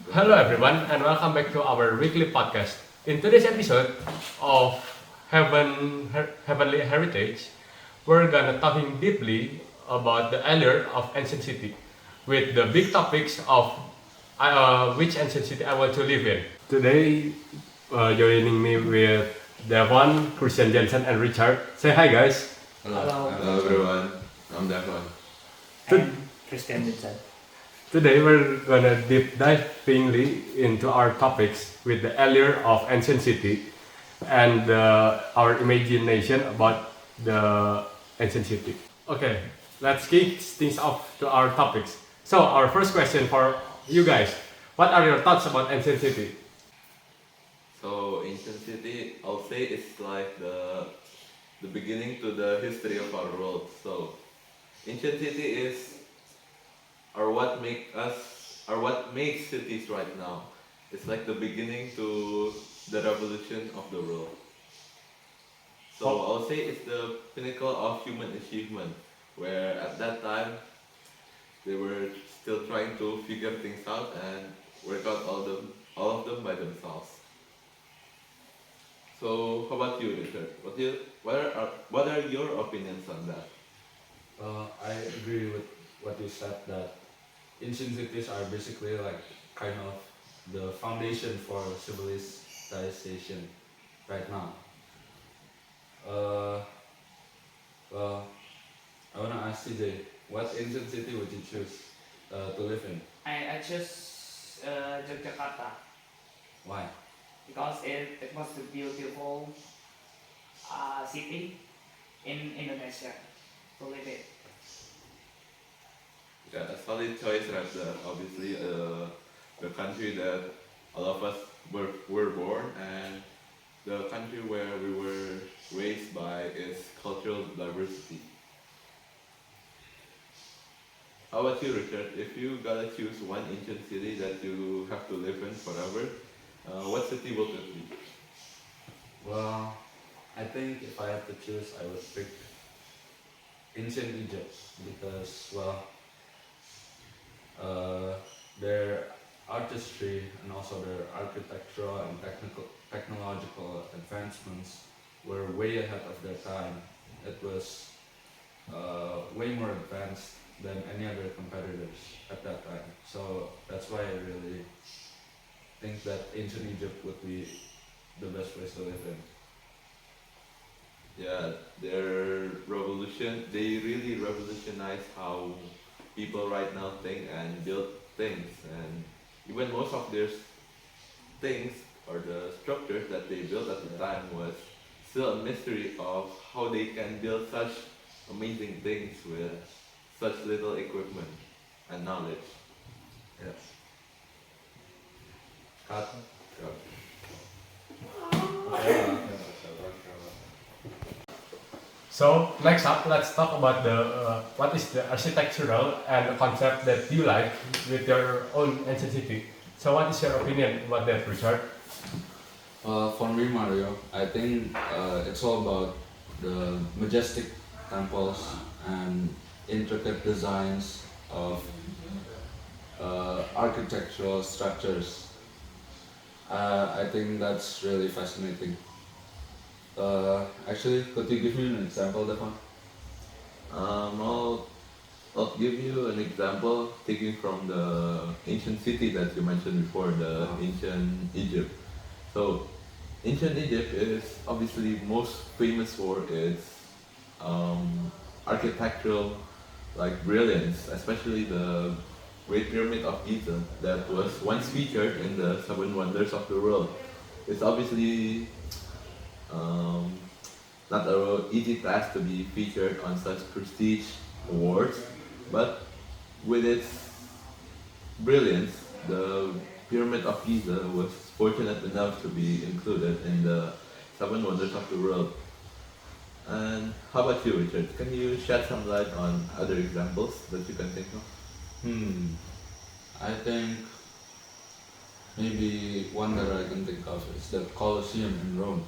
Hello everyone and welcome back to our weekly podcast. In today's episode of Heavenly Heritage, we're gonna talking deeply about the allure of ancient city with the big topics of which ancient city I want to live in. Today, joining me with Devon, Christian Jensen, and Richard. Say hi guys. Hello. Hello everyone, I'm Devon. I'm Christian Vincent. Today we're gonna deep divingly into our topics with the allure of ancient city and our imagination about the ancient city. Okay, let's kick things off to our topics. So our first question for you guys: what are your thoughts about ancient city? So ancient city, I'll say it's like the beginning to the history of our world. So ancient city is what makes cities right now. It's like the beginning to the revolution of the world. So I'll say it's the pinnacle of human achievement, where at that time they were still trying to figure things out and work out all of them by themselves. So how about you, Richard? What are your opinions on that? I agree with what you said that ancient cities are basically like kind of the foundation for civilization right now. Uh, well, I wanna ask CJ, what ancient city would you choose to live in? I choose Yogyakarta Why? because it was a beautiful city in Indonesia to live in. Yeah, a solid choice right there. Obviously, the country that all of us were born and the country where we were raised by its cultural diversity. How about you, Richard? If you gotta choose one ancient city that you have to live in forever, what city will it be? Well, I think if I had to choose, I would pick ancient Egypt because, well, their artistry and also their architectural and technological advancements were way ahead of their time. It was way more advanced than any other competitors at that time. So that's why I really think that ancient Egypt would be the best place to live in. Yeah, they really revolutionized how people right now think and build things. And even most of their things or the structures that they built at the time was still a mystery of how they can build such amazing things with such little equipment and knowledge. Yes. Cut. So next up, let's talk about the what is the architectural and the concept that you like with your own ancient city. So what is your opinion about that, Richard? For me, Mario, I think it's all about the majestic temples and intricate designs of architectural structures. I think that's really fascinating. Actually, could you give me an example, Devon? Um, I'll, I'll give you an example taking from the ancient city that you mentioned before, the ancient Egypt. So, ancient Egypt is obviously most famous for its architectural brilliance, especially the Great Pyramid of Giza that was once featured in the Seven Wonders of the World. It's obviously um, not a easy task to be featured on such prestige awards, but with its brilliance, the Pyramid of Giza was fortunate enough to be included in the Seven Wonders of the World. And how about you, Richard? Can you shed some light on other examples that you can think of? I think maybe one that I can think of is the Colosseum in Rome.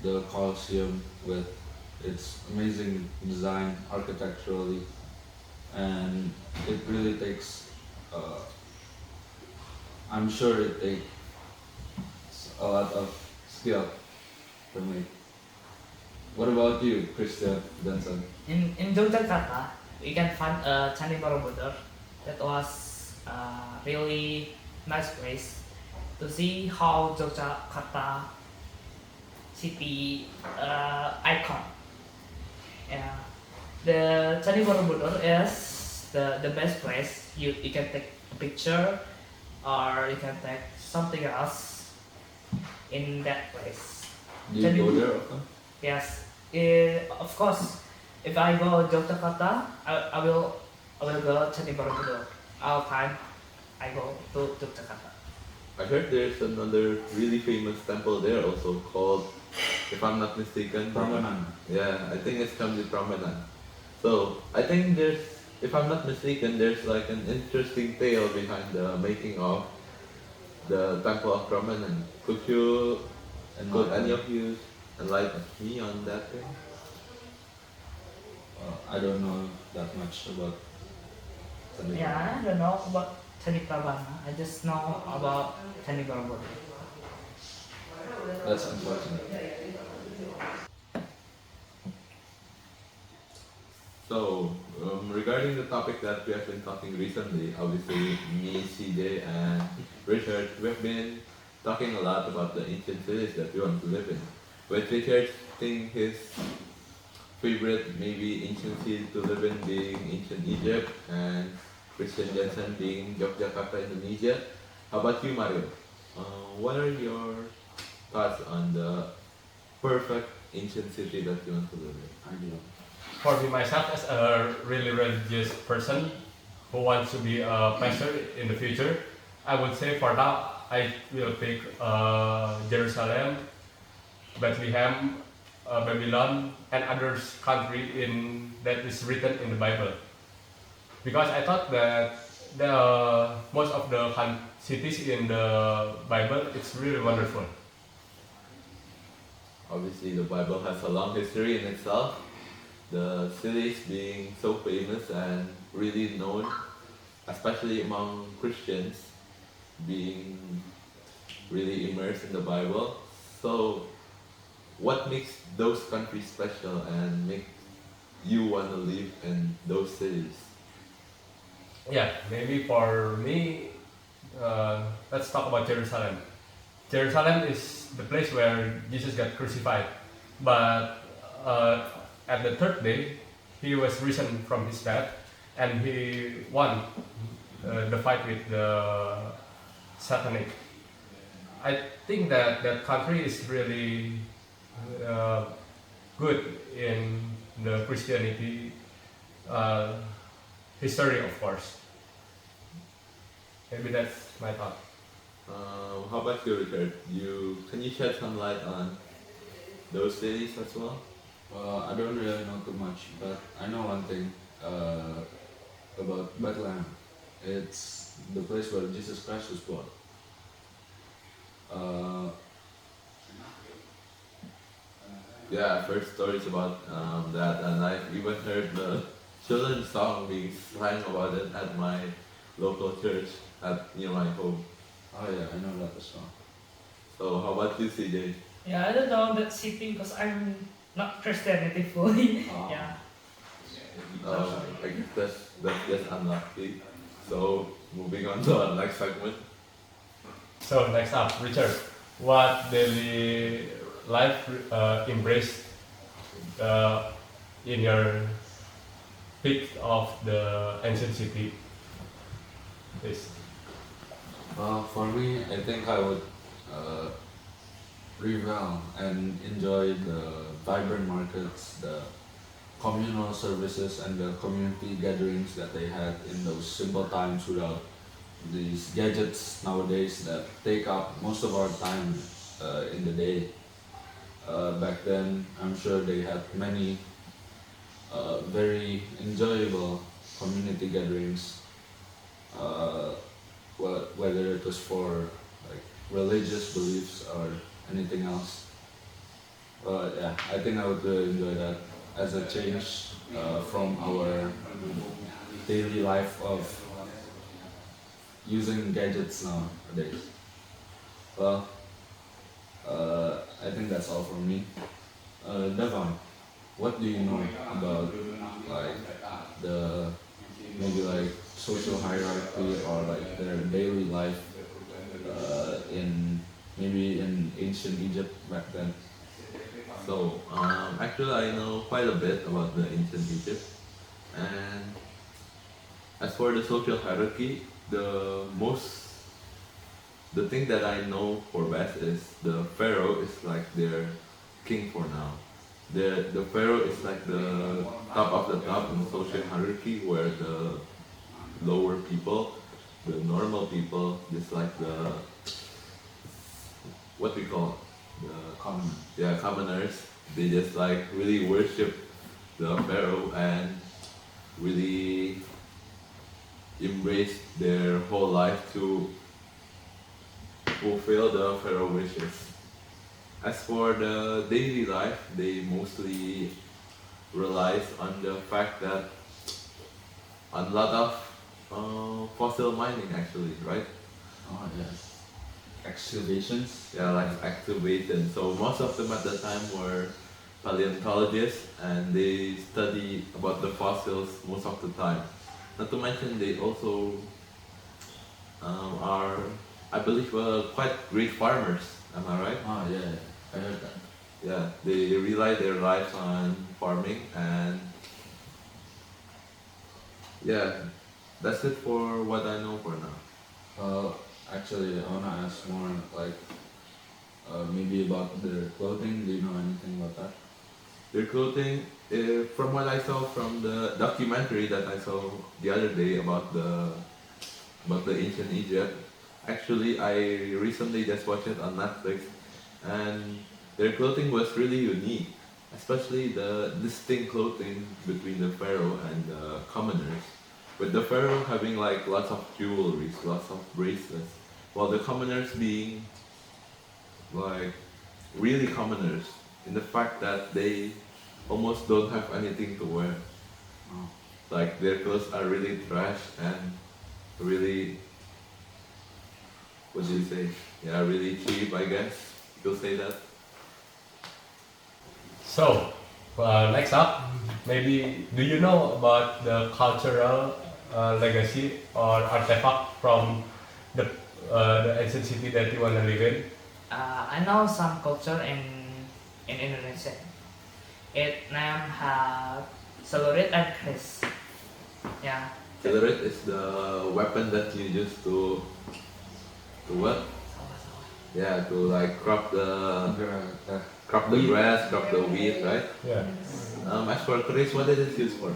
The Colosseum with its amazing design architecturally, and it really takes I'm sure it takes a lot of skill to make. What about you, Christian Johnson? In Yogyakarta, we can find a Candi Borobudur that was really nice place to see how Yogyakarta city icon. Yeah, the Candi Borobudur is the best place. You can take a picture or you can take something else in that place. Do you Candi- go there often? Yes, of course. If I go Yogyakarta, I will go Candi Borobudur. All time, I go to Yogyakarta. I heard there's another really famous temple there also called, if I'm not mistaken, Prambanan. Yeah, I think it's Candi Prambanan. So I think there's, if I'm not mistaken, there's like an interesting tale behind the making of the temple of Prambanan. Could any of you enlighten me on that thing? I don't know that much about Candi Yeah, I don't know about Candi Prambanan. I just know about Candi Borobudur. That's unfortunate. So, regarding the topic that we have been talking recently, obviously me, CJ, and Richard, we've been talking a lot about the ancient cities that we want to live in. With Richard saying his favorite maybe ancient city to live in being ancient Egypt, and Christian Jensen being Yogyakarta, Indonesia. How about you, Mario? What are your thoughts on the perfect ancient city that you want to live in? Ideal. For me myself, as a really religious person who wants to be a pastor in the future, I would say for now I will pick Jerusalem, Bethlehem, Babylon, and other country in that is written in the Bible. Because I thought that the most of the cities in the Bible, it's really wonderful. Obviously, the Bible has a long history in itself. The cities being so famous and really known, especially among Christians, being really immersed in the Bible. So, what makes those countries special and make you want to live in those cities? Yeah, maybe for me, let's talk about Jerusalem. Jerusalem is the place where Jesus got crucified, but at the third day, he was risen from his death, and he won the fight with the satanic. I think that that country is really good in the Christianity history, of course. Maybe that's my thought. How about you, Richard? Can you shed some light on those cities as well? I don't really know too much, but I know one thing about Bethlehem. It's the place where Jesus Christ was born. Yeah, I've heard stories about that, and I've even heard the children's song being sang about it at my local church near my home. Oh yeah, I know that as well. So, how about you, CJ? Yeah, I don't know that city because I'm not Christianity fully. Oh. Yeah. I guess that's just unlucky. So, moving on to our next segment. So next up, Richard, what daily life embraced in your peak of the ancient city? Please. For me, I think I would revel and enjoy the vibrant markets, the communal services, and the community gatherings that they had in those simple times without these gadgets nowadays that take up most of our time in the day. Back then, I'm sure they had many very enjoyable community gatherings, whether it was for like religious beliefs or anything else. But yeah, I think I would really enjoy that as a change from our daily life of using gadgets nowadays. Well, I think that's all from me. Devon, what do you know about like the maybe like social hierarchy or like their daily life in maybe in ancient Egypt back then? So, actually, I know quite a bit about the ancient Egypt, and as for the social hierarchy, the thing that I know for best is the pharaoh is like their king for now. The pharaoh is like the top of the top in social hierarchy, where the lower people, the normal people, just like the what we call the Common. yeah, commoners, they just like really worship the pharaoh and really embrace their whole life to fulfill the pharaoh wishes. As for the daily life, they mostly relies on the fact that on a lot of fossil mining actually, right? Oh yes. Excavations. Yeah, like excavation. So most of them at the time were paleontologists, and they study about the fossils most of the time. Not to mention they also are, I believe, quite great farmers. Am I right? Oh yeah, I heard that. Yeah, they rely their lives on farming, and yeah, that's it for what I know for now. Actually, I wanna ask more like maybe about their clothing. Do you know anything about that? Their clothing, from what I saw from the documentary that I saw the other day about the ancient Egypt, actually I recently just watched it on Netflix, and their clothing was really unique, especially the distinct clothing between the pharaoh and the commoners. With the pharaoh having like lots of jewelry, lots of bracelets, while the commoners being like really commoners in the fact that they almost don't have anything to wear. Oh. Like their clothes are really trash and really, what do you say? Yeah, really cheap, I guess. You'll say that. So, next up, maybe do you know about the cultural legacy or artifact from the ancient city that you want to live in? I know some culture in Indonesia. It name have celurit and kris. Yeah. Celerit is the weapon that you use to what? Yeah, to like crop the Wheat. grass, crop the wheat, right? Yeah. As for Chris, what is it used for?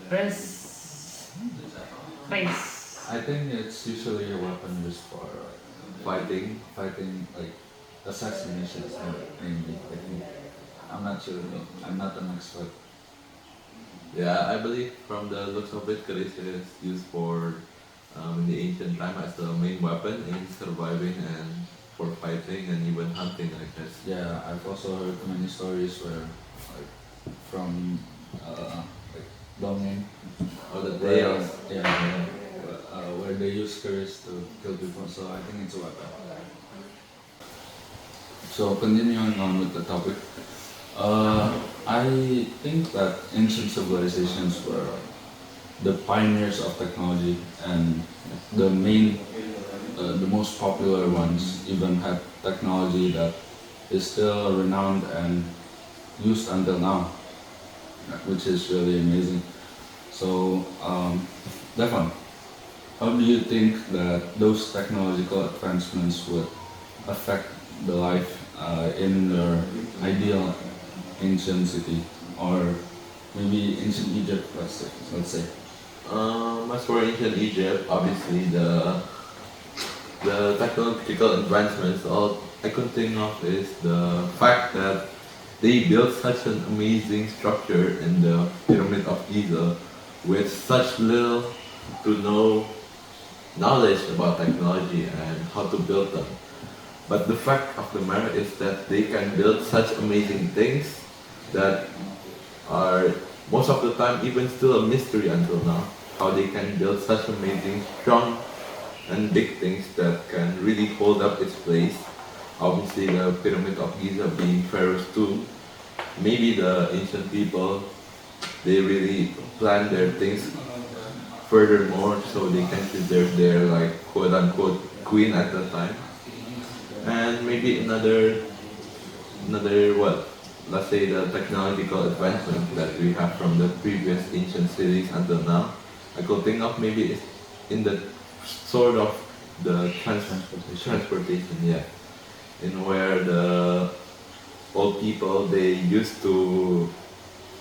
Kris. I think it's usually a weapon used for Fighting. fighting like assassinations mainly. I think. I'm not sure. I'm not an expert. Yeah, I believe from the looks of it, Chris is used for in the ancient time as the main weapon in surviving and for fighting and even hunting, I guess. Yeah, I've also heard many stories where like from like Dongeng, Or the where tales. where they use curries to kill people. So I think it's a weapon. So continuing on with the topic, I think that ancient civilizations were the pioneers of technology, and the the most popular ones even had technology that is still renowned and used until now, which is really amazing. So, Devon, how do you think that those technological advancements would affect the life in your ideal ancient city, or maybe ancient Egypt, let's say? As for ancient Egypt, obviously the technological advancements, all I can think of is the fact that they built such an amazing structure in the Pyramid of Giza with such little to no knowledge about technology and how to build them. But the fact of the matter is that they can build such amazing things that are most of the time even still a mystery until now. How they can build such amazing, strong and big things that can really hold up its place. Obviously, the Pyramid of Giza being Pharaoh's tomb. Maybe the ancient people, they really plan their things furthermore so they can preserve their like quote unquote queen at the time. And maybe another what? Let's say the technological advancement that we have from the previous ancient cities until now. I could think of maybe it's in the sort of the transportation, yeah. In where the old people they used to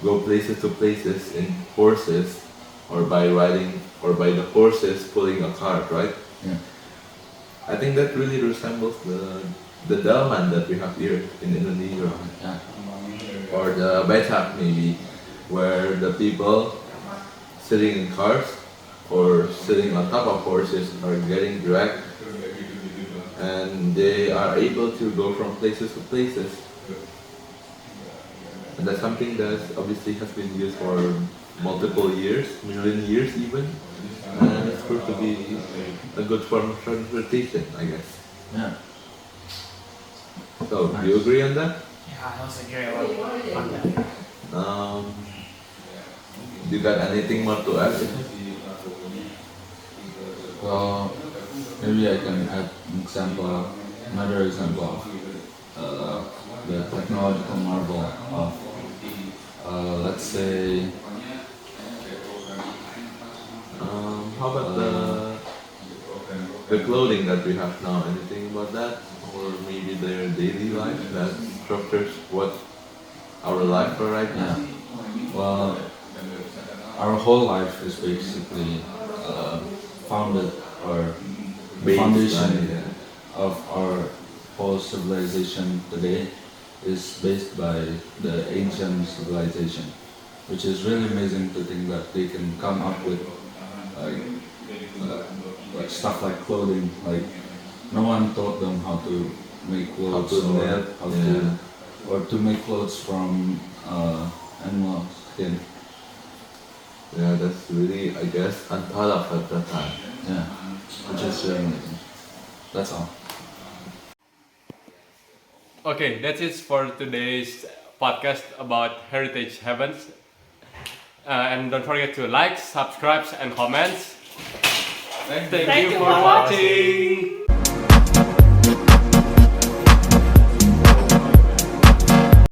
go places to places in horses or by riding or by the horses pulling a cart, right? Yeah. I think that really resembles the delman that we have here in Indonesia. Yeah. Or the becak maybe, where the people sitting in cars or sitting on top of horses are getting dragged and they are able to go from places to places. And that's something that obviously has been used for multiple years, million years even. And it's proved to be a good form of transportation, I guess. Yeah. So, do you agree on that? Yeah, I also agree on that. You got anything more to add? Well, maybe I can add another example of the technological marvel of, let's say, How about the clothing that we have now? Anything about that? Or maybe their daily life that structures what our life are right now? yeah. Well, our whole life is basically founded or the Based foundation on, yeah. of our whole civilization today is based by the ancient civilization, which is really amazing to think that they can come up with like stuff like clothing. Like no one taught them how to make clothes How to or knit, how yeah. or to make clothes from animal skin. Yeah, that's really, I guess, unthought of at that time. Yeah, which is really amazing. That's all. Okay, that's it for today's podcast about Heritage Heavens. And don't forget to like, subscribe, and comment. Thank you for watching.